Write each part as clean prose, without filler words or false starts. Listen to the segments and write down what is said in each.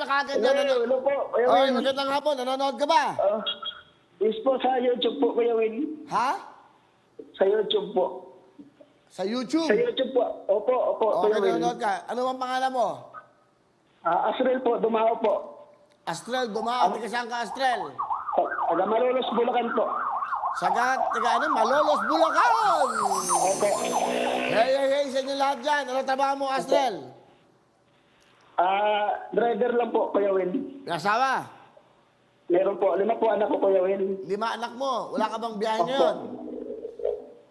na kagad Hello, yan. hello po, Kuya Oy, Will. magandang hapon. Nanonood ka ba? Yes po, sa YouTube po, Kuya Will. Ha? Sa YouTube po. Sa YouTube? Sa YouTube po. Opo, Okay, Kuya Will. nanonood ka. Ano bang pangalan mo? Asrel po, Dumao po. Astrel, Dumao. Taga saan ka, Astrel? Taga Malolos, Bulacan po. Sagat, taga ano? Malolos, Bulacan! Opo. Hey, sa inyo lahat dyan. Ano trabaho mo, Astrel? Driver lang po, Kuya Will. May asawa? Meron po, 5 po anak ko, Kuya Will. 5 anak mo. Wala ka bang biyahe ngayon?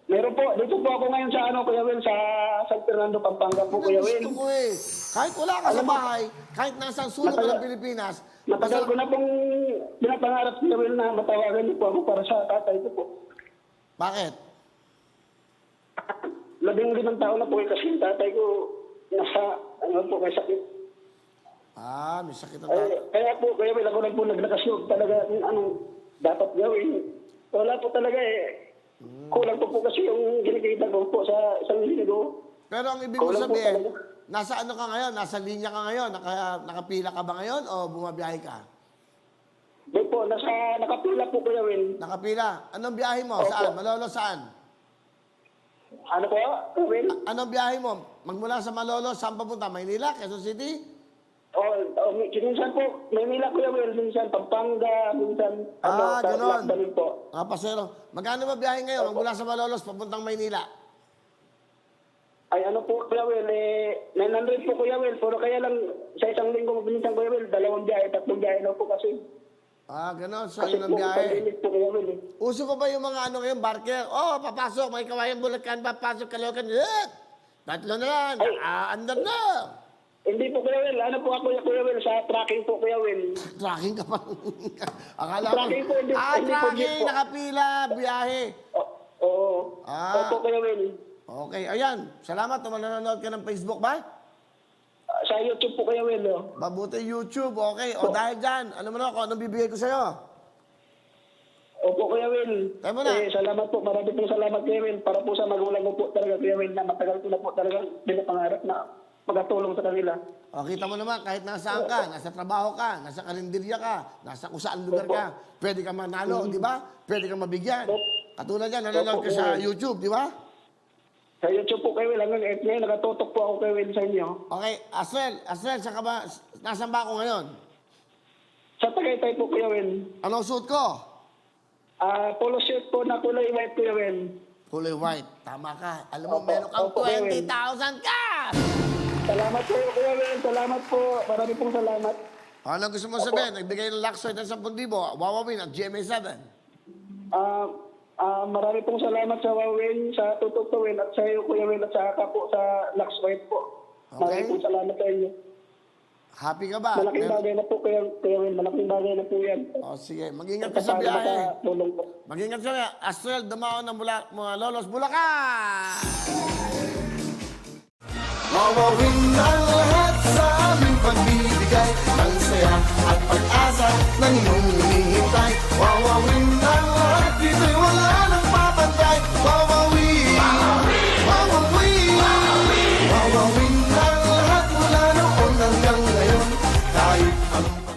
Meron po, dito po ako ngayon sa Kuya Will, sa San Fernando, Pampanga po, Kuya Will. Gusto ko eh. Kahit wala ka sa bahay, kahit nasa sulok ka ng Pilipinas, Matagal ko na pong pinapangarap, Kuya Will, na matawagan niyo po ako para sa tatay ko po. Bakit? 15 taon na po kasi yung tatay ko nasa, may sakit. May sakit ang tatay. Kaya po, Kuya Will, ako lang po naglakasyon talaga kung anong dapat gawin. Wala po talaga eh. Kulang po kasi yung kinikita ko po sa isang linggo. Pero ang ibig mo Kulang po sabihin, talaga. nasa ano ka ngayon? Nasa linya ka ngayon? Nakapila ka ba ngayon o bumabiyahe ka? Doon po, nakapila po, Kuya Will. Nakapila. Anong biyahe mo? Opo. Saan? Malolo saan? Ano po, Kuya Will? Anong biyahe mo? Magmula sa Malolo, saan papunta? Maynila? Quezon City? Minsan po, Manila, Kuya Will, minsan Pampanga, minsan ganon. Lakdanin po. Mga pasero. Magkano ba biyahe ngayon? Magmula sa Malolos, papuntang Maynila? Ay ano po, Kuya Will, 900 po, Kuya Will. Pero kaya lang, sa isang linggo, minsan, Kuya Will, 2 biyahe, 3 biyahe na po kasi. Ganon. So, Kasi yun ang po, biyahe. pag-limit po, Kuya Will. Uso pa ba yung mga ano ngayon, barker? Papasok, may kawayan Bulacan, papasok, Caloocan. Tatlo na lang. Andar na. Hindi po, Kuya Will. Ano po ako, Kuya Will, sa tracking po, Kuya Will. Tracking ka pa. Akala ko. Tracking po, hindi po Tracking, jeep po. nakapila, biyahe. Oo. Opo, Kuya Will. Okay, ayan. Salamat. Manonood ka ng Facebook ba? Sa YouTube po, Kuya Will. Mabuti YouTube. Okay. O dahil dyan, ano mo na ako, anong bibigay ko sa'yo? Opo, Kuya Will. Tayo mo na. Salamat po. Marami pong salamat, Kuya Will. Para po sa magulang ko po talaga, Kuya Will, na matagal ko na po talaga pinapangarap na magkatulong sa kanila. O, kita mo naman, kahit nasaan ka, nasa trabaho ka, nasa karinderya ka, nasa kung saan lugar ka, pwede ka manalo, di ba? Pwede ka mabigyan. Katulad yan, nanonood ka sa YouTube, di ba? Sa YouTube po, Kuya Will, hanggang ngayon, nakatutok po ako, Kuya Will, sa inyo. Okay, Aswel, saan ka ba, nasan ba ako ngayon? Sa Tagaytay po, Kuya Will. Anong suit ko? Polo shirt po na kulay white, Kuya Will. Kulay white. Tama ka. Alam mo, Opo, meron kang opo, Kuya 20,000 ka! Salamat po, Kuya Will. Salamat po. Marami pong salamat. Ano gusto mo sabihin? Nagbigay ng Luxoy ng 10,000, wawawin at GMA7. Marami pong salamat sa Wawin, sa Tututuwin, at sa iyo, Kuya Will, at sa po sa Lux White po. Marami Okay. pong salamat sa inyo. Happy ka ba? Malaking bagay na po, Kuya Will. Malaking bagay na po yan. O sige, mag-ingat ka sa biyahe. Makatulong po. Mag-ingat ka sa Astrel, Dumao ng mga Lolos, Bulacan! Wawawin ang lahat sa aming pagbibigay ng saya at pag-asa ng iyong hinihintay. Wawawin